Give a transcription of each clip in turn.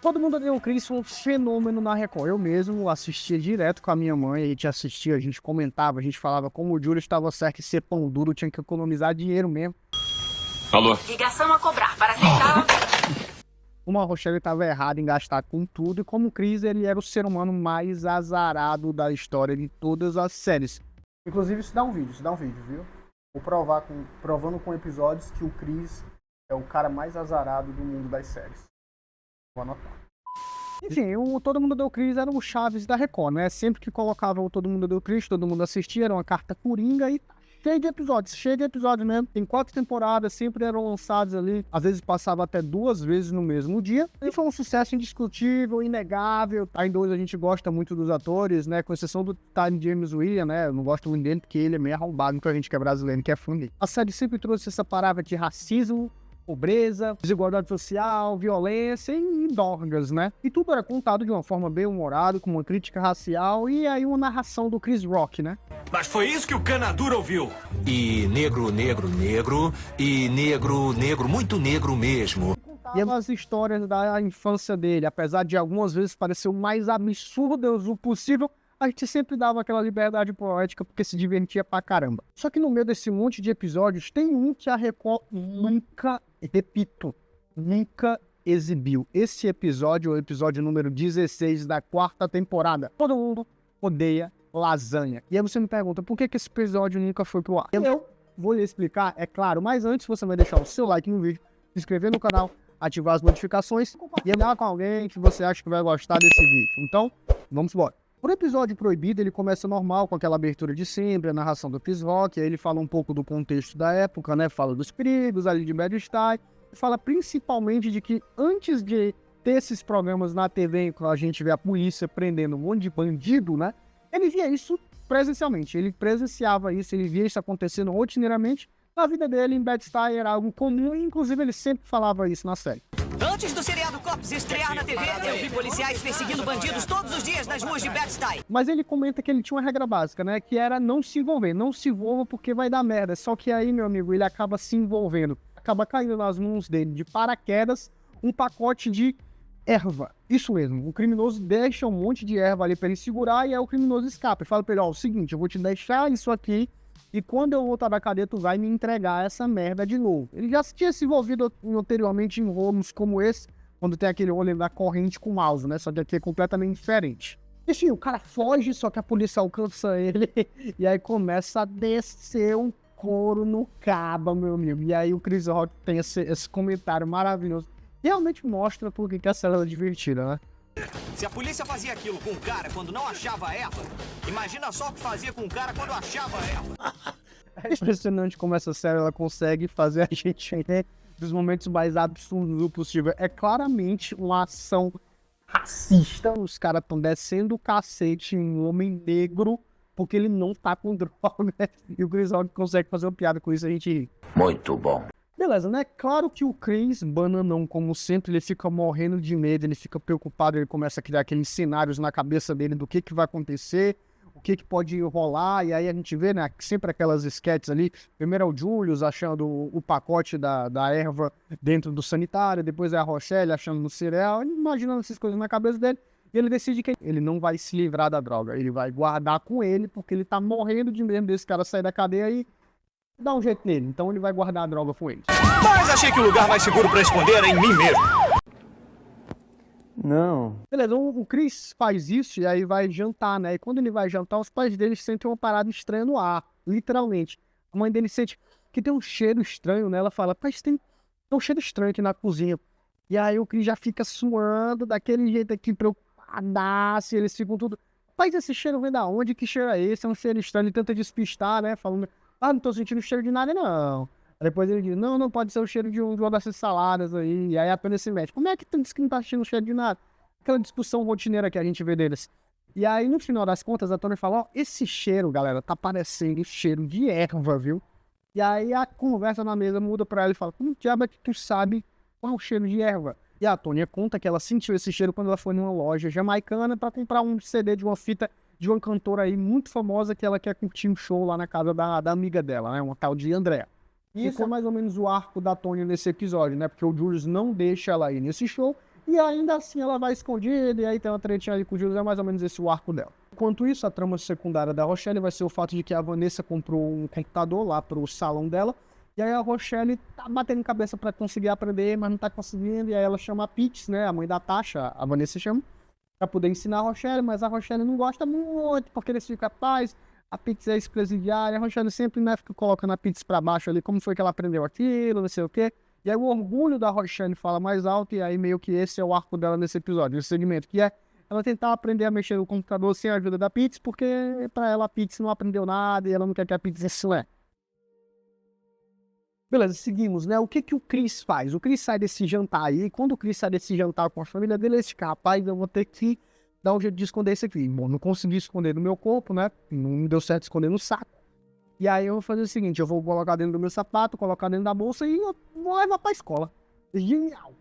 Todo Mundo Odeia o Chris foi um fenômeno na Record. Eu mesmo assistia direto com a minha mãe, a gente assistia, a gente comentava, a gente falava como o Júlio estava certo em ser pão duro, tinha que economizar dinheiro mesmo. Alô? Ligação a cobrar para aceitar. Como a Rochelle estava errada em gastar com tudo, e como o Chris, ele era o ser humano mais azarado da história de todas as séries. Inclusive, isso dá um vídeo, viu? Vou provando com episódios que o Chris é o cara mais azarado do mundo das séries. Vou anotar. Enfim, o Todo Mundo Odeia o Chris era o Chaves da Record, né? Sempre que colocava o Todo Mundo Odeia o Chris, todo mundo assistia, era uma carta coringa e cheio de episódios mesmo. Tem 4 temporadas, sempre eram lançados ali. Às vezes passava até 2 vezes no mesmo dia. E foi um sucesso indiscutível, inegável. Tá em 2 a gente gosta muito dos atores, né? Com exceção do Time James Williams, né? Eu não gosto muito dele porque ele é meio arrombado, então a gente que é brasileiro que é fã dele. A série sempre trouxe essa palavra de racismo, pobreza, desigualdade social, violência e drogas, né? E tudo era contado de uma forma bem humorada, com uma crítica racial e aí uma narração do Chris Rock, né? Mas foi isso que o Canadura ouviu. E negro, negro, negro. E negro, negro, muito negro mesmo. E as histórias da infância dele, apesar de algumas vezes parecer o mais absurdas o possível, a gente sempre dava aquela liberdade poética porque se divertia pra caramba. Só que no meio desse monte de episódios, tem um que a Record nunca, repito, nunca exibiu. Esse episódio é o episódio número 16 da 4ª temporada. Todo mundo odeia lasanha. E aí você me pergunta, por que esse episódio nunca foi pro ar? Eu vou lhe explicar, é claro, mas antes você vai deixar o seu like no vídeo, se inscrever no canal, ativar as notificações e andar com alguém que você acha que vai gostar desse vídeo. Então, vamos embora. O episódio proibido, ele começa normal, com aquela abertura de sempre, a narração do Chris Rock, aí ele fala um pouco do contexto da época, né? Fala dos perigos ali de Bed-Stuy, fala principalmente de que antes de ter esses programas na TV, quando a gente vê a polícia prendendo um monte de bandido, né? Ele via isso presencialmente, ele presenciava isso, ele via isso acontecendo rotineiramente. Na vida dele, em Bed-Stuy era algo comum e, inclusive, ele sempre falava isso na série. Antes do seriado Cops estrear na TV, eu vi policiais perseguindo bandidos todos os dias nas ruas de Bed-Stuy. Mas ele comenta que ele tinha uma regra básica, né? Que era não se envolver. Não se envolva porque vai dar merda. Só que aí, meu amigo, ele acaba se envolvendo. Acaba caindo nas mãos dele de paraquedas um pacote de erva. Isso mesmo. O criminoso deixa um monte de erva ali pra ele segurar e aí o criminoso escapa. E fala pra ele, ó, o seguinte, eu vou te deixar isso aqui e quando eu voltar da cadeia, tu vai me entregar essa merda de novo. Ele já tinha se envolvido anteriormente em rolos como esse, quando tem aquele rolê da corrente com o mouse, né? Só que aqui é completamente diferente. Enfim, o cara foge, só que a polícia alcança ele e aí começa a descer um couro no caba, meu amigo. E aí o Chris Rock tem esse comentário maravilhoso. Realmente mostra por que a série é divertida, né? Se a polícia fazia aquilo com o cara quando não achava a erva, imagina só o que fazia com o cara quando achava a erva. É impressionante como essa série ela consegue fazer a gente entender dos momentos mais absurdos do possível. É claramente uma ação racista. Os caras estão descendo o cacete em um homem negro porque ele não tá com droga, né? E o Chris Rock consegue fazer uma piada com isso, a gente ri. Muito bom. Beleza, né? Claro que o Chris, bananão como sempre, ele fica morrendo de medo, ele fica preocupado, ele começa a criar aqueles cenários na cabeça dele do que vai acontecer, o que pode rolar, e aí a gente vê, né, sempre aquelas sketches ali, primeiro é o Julius achando o pacote da erva dentro do sanitário, depois é a Rochelle achando no cereal, imaginando essas coisas na cabeça dele, e ele decide que ele não vai se livrar da droga, ele vai guardar com ele, porque ele tá morrendo de medo desse cara sair da cadeia e dá um jeito nele, então ele vai guardar a droga com ele. Mas achei que o lugar mais seguro pra esconder era em mim mesmo. Não. Beleza, o Chris faz isso e aí vai jantar, né? E quando ele vai jantar, os pais dele sentem uma parada estranha no ar, literalmente. A mãe dele sente que tem um cheiro estranho, né? Ela fala, pai, tem um cheiro estranho aqui na cozinha. E aí o Chris já fica suando daquele jeito aqui, preocupadaço, eles ficam tudo... Pai, esse cheiro vem da onde? Que cheiro é esse? É um cheiro estranho. Ele tenta despistar, né? Falando... Ah, não tô sentindo cheiro de nada, não. Aí depois ele diz, não pode ser o cheiro de uma dessas saladas aí. E aí apenas se mete. Como é que tu diz que não tá sentindo cheiro de nada? Aquela discussão rotineira que a gente vê deles. E aí, no final das contas, a Tony fala, ó, esse cheiro, galera, tá parecendo cheiro de erva, viu? E aí a conversa na mesa muda pra ela e fala, como diabo é que tu sabe qual é o cheiro de erva? E a Tônia conta que ela sentiu esse cheiro quando ela foi numa loja jamaicana pra comprar um CD de uma fita de uma cantora aí muito famosa que ela quer curtir um show lá na casa da amiga dela, né? Uma tal de Andrea. E isso é mais ou menos o arco da Tônia nesse episódio, né? Porque o Julius não deixa ela ir nesse show E ainda assim ela vai escondida, e aí tem uma tretinha ali com o Julius, é mais ou menos esse o arco dela. Enquanto isso, a trama secundária da Rochelle vai ser o fato de que a Vanessa comprou um computador lá pro salão dela, e aí a Rochelle tá batendo cabeça pra conseguir aprender, mas não tá conseguindo, e aí ela chama a Pitts, né, a mãe da Tasha, a Vanessa chama, pra poder ensinar a Rochelle, mas a Rochelle não gosta muito, porque eles ficam paz, a Pitts é ex-presidiária, a Rochelle sempre, né, fica colocando a Pitts pra baixo ali, como foi que ela aprendeu aquilo, não sei o quê. E aí o orgulho da Rochelle fala mais alto, e aí meio que esse é o arco dela nesse episódio, esse segmento, que é ela tentar aprender a mexer no computador sem a ajuda da Pitts, porque pra ela a Pitts não aprendeu nada e ela não quer que a Pitts ensine. Beleza, seguimos, né? O que que o Chris faz? O Chris sai desse jantar aí, e quando o Chris sai desse jantar com a família dele, ele fica, rapaz, eu vou ter que dar um jeito de esconder isso aqui. Bom, não consegui esconder no meu corpo, né? Não me deu certo esconder no saco. E aí eu vou fazer o seguinte, eu vou colocar dentro do meu sapato, colocar dentro da bolsa e eu vou levar pra escola. Genial!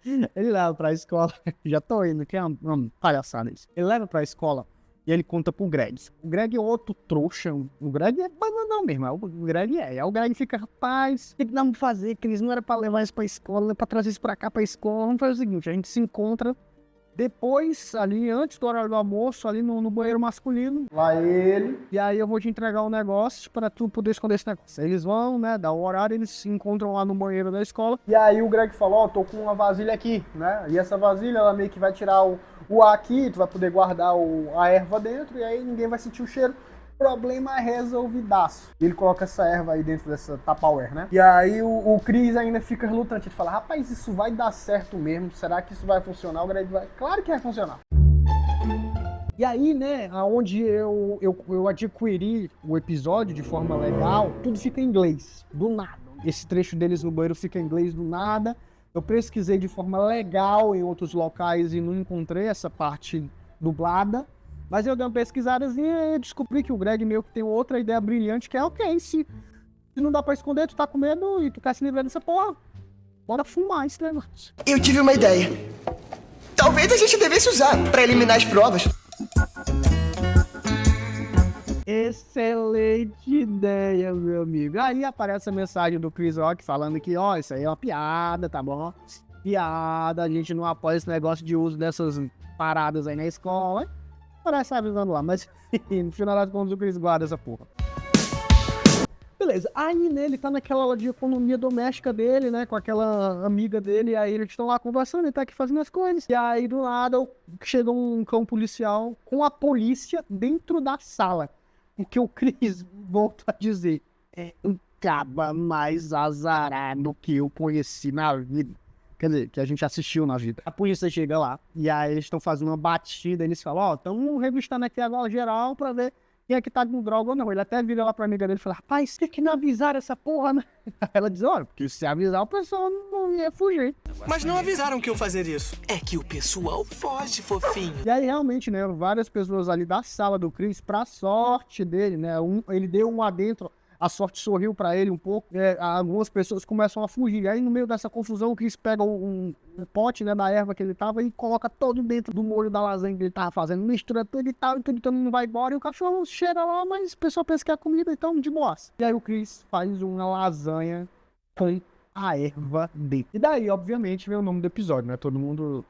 Ele leva pra escola, já tô indo, que é uma palhaçada isso. Ele leva pra escola e ele conta pro Greg. O Greg é outro trouxa, o Greg é bananão mesmo, o Greg é. Aí o Greg fica, rapaz, o que dá pra fazer, Cris? Não era pra levar isso pra escola, não é pra trazer isso pra cá pra escola. Vamos fazer o seguinte, a gente se encontra depois, ali, antes do horário do almoço, ali no banheiro masculino. Lá ele. E aí eu vou te entregar um negócio pra tu poder esconder esse negócio. Eles vão, né, dá o horário, eles se encontram lá no banheiro da escola. E aí o Greg falou, ó, tô com uma vasilha aqui, né? E essa vasilha, ela meio que vai tirar o ar aqui, tu vai poder guardar a erva dentro, e aí ninguém vai sentir o cheiro. Problema resolvidaço. Ele coloca essa erva aí dentro dessa Tupperware, né? E aí o Chris ainda fica relutante. Ele fala, rapaz, isso vai dar certo mesmo? Será que isso vai funcionar? O Greg vai, claro que vai funcionar. E aí, né, aonde eu adquiri o episódio de forma legal, tudo fica em inglês, do nada. Esse trecho deles no banheiro fica em inglês do nada. Eu pesquisei de forma legal em outros locais e não encontrei essa parte dublada. Mas eu dei uma pesquisadazinha e descobri que o Greg meio que tem outra ideia brilhante, que é, ok, se não dá pra esconder, tu tá com medo e tu quer se livrar dessa porra, bora fumar esse negócio. Eu tive uma ideia. Talvez a gente devesse usar pra eliminar as provas. Excelente ideia, meu amigo. Aí aparece a mensagem do Chris Rock falando que, ó, isso aí é uma piada, tá bom? Piada, a gente não apoia esse negócio de uso dessas paradas aí na escola. Parece avisando lá, mas no final das contas o Chris guarda essa porra. Beleza, aí né, ele tá naquela aula de economia doméstica dele, né, com aquela amiga dele, e aí eles estão lá conversando, ele tá aqui fazendo as coisas. E aí do nada chega um cão policial com a polícia dentro da sala. O que o Chris volta a dizer é o caba mais azarado que eu conheci na vida. Quer dizer, que a gente assistiu na vida. A polícia chega lá, e aí eles estão fazendo uma batida, e eles falam, ó, estamos revistando aqui agora geral pra ver quem é que tá com droga ou não. Ele até vira lá pra amiga dele e fala, rapaz, tem que não avisar essa porra, né? Ela diz, olha, porque se avisar o pessoal não ia fugir. Mas não avisaram que eu fazer isso. É que o pessoal foge, fofinho. E aí realmente, né, várias pessoas ali da sala do Chris, pra sorte dele, né, ele deu um adentro. A sorte sorriu pra ele um pouco, algumas pessoas começam a fugir. Aí no meio dessa confusão, o Chris pega um pote, né, da erva que ele tava e coloca todo dentro do molho da lasanha que ele tava fazendo. Mistura tudo e tal, e tudo, todo mundo vai embora. E o cachorro cheira lá, mas o pessoal pensa que é comida, então de boa. E aí o Chris faz uma lasanha com a erva dentro. E daí, obviamente, vem o nome do episódio, né? Todo mundo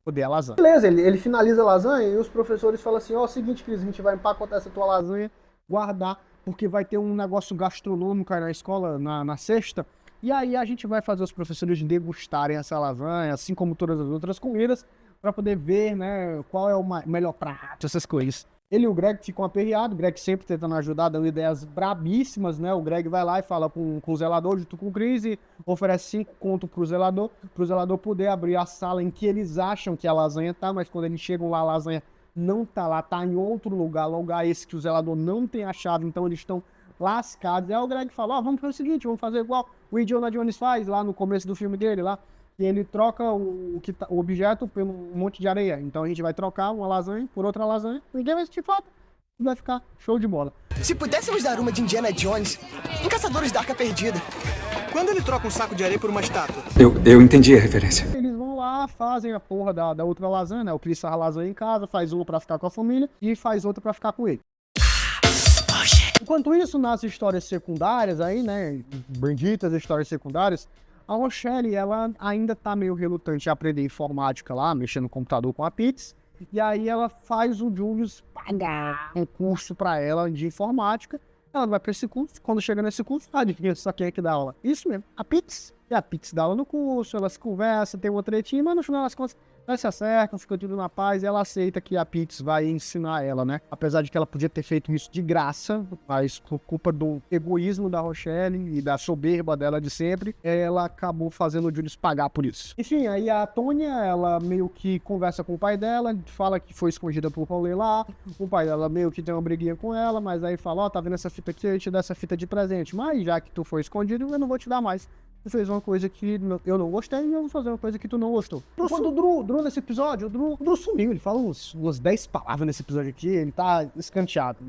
odeia a lasanha. Beleza, ele finaliza a lasanha e os professores falam assim, ó, seguinte, Chris, a gente vai empacotar essa tua lasanha, guardar, porque vai ter um negócio gastronômico aí na escola, na sexta, e aí a gente vai fazer os professores degustarem essa lasanha, assim como todas as outras comidas, para poder ver, né, qual é o melhor prato, essas coisas. Ele e o Greg ficam aperreados, o Greg sempre tentando ajudar, dando ideias brabíssimas, né, o Greg vai lá e fala com o zelador, junto com o Chris, e oferece 5 contos pro zelador poder abrir a sala em que eles acham que a lasanha tá, mas quando eles chegam lá, a lasanha não tá lá, tá em outro lugar esse que o zelador não tem achado, então eles estão lascados. Aí o Greg fala, ó, vamos fazer o seguinte, vamos fazer igual o Indiana Jones faz lá no começo do filme dele, lá, e ele troca o objeto por um monte de areia. Então a gente vai trocar uma lasanha por outra lasanha, ninguém vai sentir falta, e vai ficar show de bola. Se pudéssemos dar uma de Indiana Jones em Caçadores da Arca Perdida. Quando ele troca um saco de areia por uma estátua? Eu entendi a referência. Eles vão lá, fazem a porra da outra lasanha, né? O Chris faz a lasanha em casa, faz uma pra ficar com a família e faz outra pra ficar com ele. Enquanto isso, nas histórias secundárias aí, né? Benditas histórias secundárias, a Rochelle, ela ainda tá meio relutante a aprender informática lá, mexendo no computador com a Pitts. E aí ela faz o Julius pagar um curso pra ela de informática. Ela vai pra esse curso, quando chega nesse curso, adivinha só quem é que dá aula? Isso mesmo, a Pitts. E a Pitts dá aula no curso, elas conversam, tem uma tretinha, mas no final das contas, elas se acertam, ficam tudo na paz, e ela aceita que a Pitts vai ensinar ela, né? Apesar de que ela podia ter feito isso de graça, mas por culpa do egoísmo da Rochelle e da soberba dela de sempre, ela acabou fazendo o Julius pagar por isso. Enfim, aí a Tônia, ela meio que conversa com o pai dela, fala que foi escondida pro rolê lá, o pai dela meio que tem uma briguinha com ela, mas aí fala, ó, tá vendo essa fita aqui, eu te dou essa fita de presente, mas já que tu foi escondido, eu não vou te dar mais. Tu fez uma coisa que eu não gostei e eu vou fazer uma coisa que tu não gostou. Quando o Drew nesse episódio, o Drew sumiu, ele fala umas 10 palavras nesse episódio aqui, ele tá escanteado,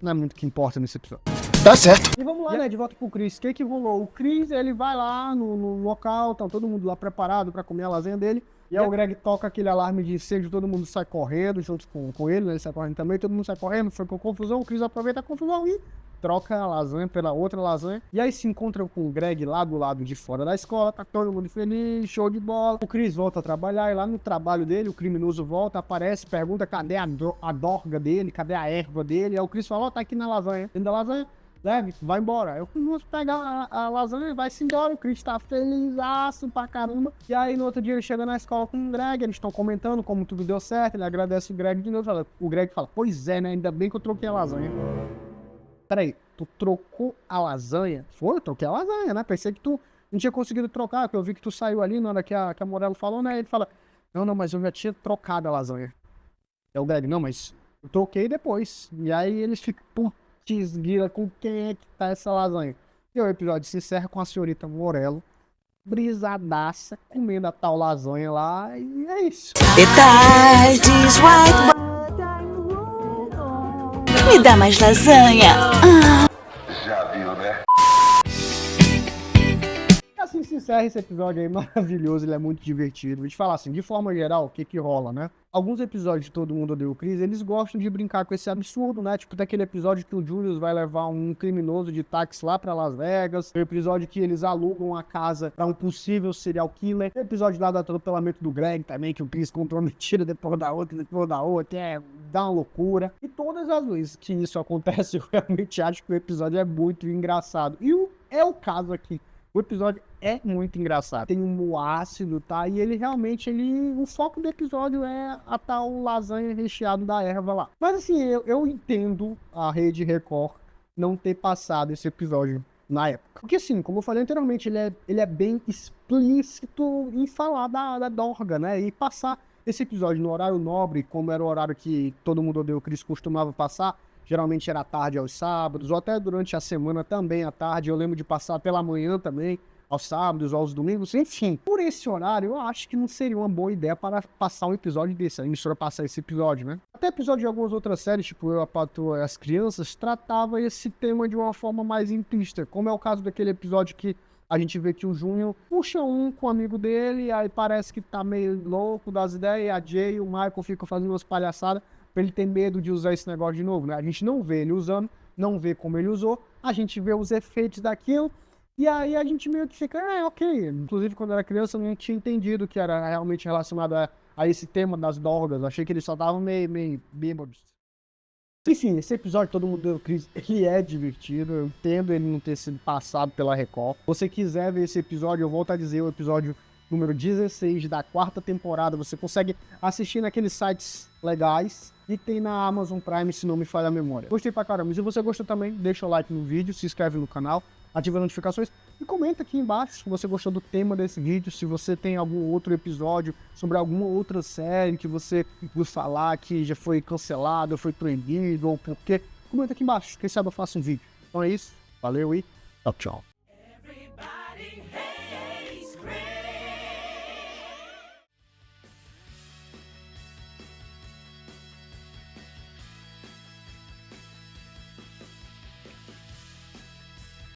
não é muito o que importa nesse episódio. Tá certo. E vamos lá, né, de volta pro Chris. O que rolou? O Chris, ele vai lá no local, tá todo mundo lá preparado pra comer a lasanha dele, e aí o Greg toca aquele alarme de incêndio, todo mundo sai correndo junto com ele, né, ele sai correndo também, todo mundo sai correndo, foi com confusão, o Chris aproveita a confusão e troca a lasanha pela outra lasanha. E aí se encontram com o Greg lá do lado de fora da escola, tá todo mundo feliz, show de bola. O Chris volta a trabalhar e lá no trabalho dele, o criminoso volta, aparece, pergunta cadê a dorga dele, cadê a erva dele. Aí o Chris fala, ó, tá aqui na lasanha. Dentro da lasanha, leve, vai embora. Aí o criminoso pega a lasanha e vai-se embora. O Chris tá felizaço pra caramba. E aí no outro dia ele chega na escola com o Greg, eles estão comentando como tudo deu certo, ele agradece o Greg de novo. O Greg fala, pois é, né, ainda bem que eu troquei a lasanha. Peraí, tu trocou a lasanha? Foi, eu troquei a lasanha, né? Pensei que tu não tinha conseguido trocar, porque eu vi que tu saiu ali na hora que a Morello falou, né? Ele fala, não, mas eu já tinha trocado a lasanha. É o Greg, não, mas eu troquei depois. E aí eles ficam, putz, grila, com quem é que tá essa lasanha? E o episódio se encerra com a senhorita Morello, brisadaça, comendo a tal lasanha lá, e é isso. Me dá mais lasanha. Assim se encerra esse episódio aí maravilhoso, ele é muito divertido. Vou te falar assim, de forma geral, o que rola, né? Alguns episódios de Todo Mundo Odeia o Chris, eles gostam de brincar com esse absurdo, né? Tipo, daquele episódio que o Julius vai levar um criminoso de táxi lá pra Las Vegas. O episódio que eles alugam a casa pra um possível serial killer. O episódio lá do atropelamento do Greg também, que o Chris contou uma mentira depois da outra, dá uma loucura. E todas as vezes que isso acontece, eu realmente acho que o episódio é muito engraçado. E é o caso aqui. O episódio é muito engraçado. Tem um humor ácido, tá? E ele realmente, o foco do episódio é a tal lasanha recheada da erva lá. Mas assim, eu entendo a Rede Record não ter passado esse episódio na época. Porque assim, como eu falei anteriormente, ele é bem explícito em falar da Dorga, né? E passar esse episódio no horário nobre, como era o horário que Todo Mundo Odeia o Chris costumava passar, geralmente era à tarde aos sábados, ou até durante a semana também à tarde. Eu lembro de passar pela manhã também, aos sábados, aos domingos. Enfim, por esse horário, eu acho que não seria uma boa ideia para passar um episódio desse. A emissora passar esse episódio, né? Até episódio de algumas outras séries, tipo Eu, a Patroa e as Crianças, tratava esse tema de uma forma mais implícita. Como é o caso daquele episódio que a gente vê que o Júnior puxa com o amigo dele, aí parece que tá meio louco das ideias, e a Jay e o Michael ficam fazendo umas palhaçadas, pra ele ter medo de usar esse negócio de novo, né? A gente não vê ele usando, não vê como ele usou, a gente vê os efeitos daquilo, e aí a gente meio que fica, ok. Inclusive, quando eu era criança, eu não tinha entendido que era realmente relacionado a esse tema das dorgas. Achei que eles só estavam meio bêbados. Enfim, esse episódio Todo Mundo Odeia o Chris, ele é divertido. Eu entendo ele não ter sido passado pela Record. Se você quiser ver esse episódio, eu volto a dizer, o episódio número 16 da 4ª temporada. Você consegue assistir naqueles sites legais e tem na Amazon Prime, se não me falha a memória. Gostei pra caramba. E se você gostou também, deixa o like no vídeo, se inscreve no canal, ativa as notificações e comenta aqui embaixo se você gostou do tema desse vídeo, se você tem algum outro episódio sobre alguma outra série que você gosta falar que já foi cancelado, foi proibido ou por quê. Comenta aqui embaixo, quem sabe eu faço um vídeo. Então é isso, valeu e tchau, tchau.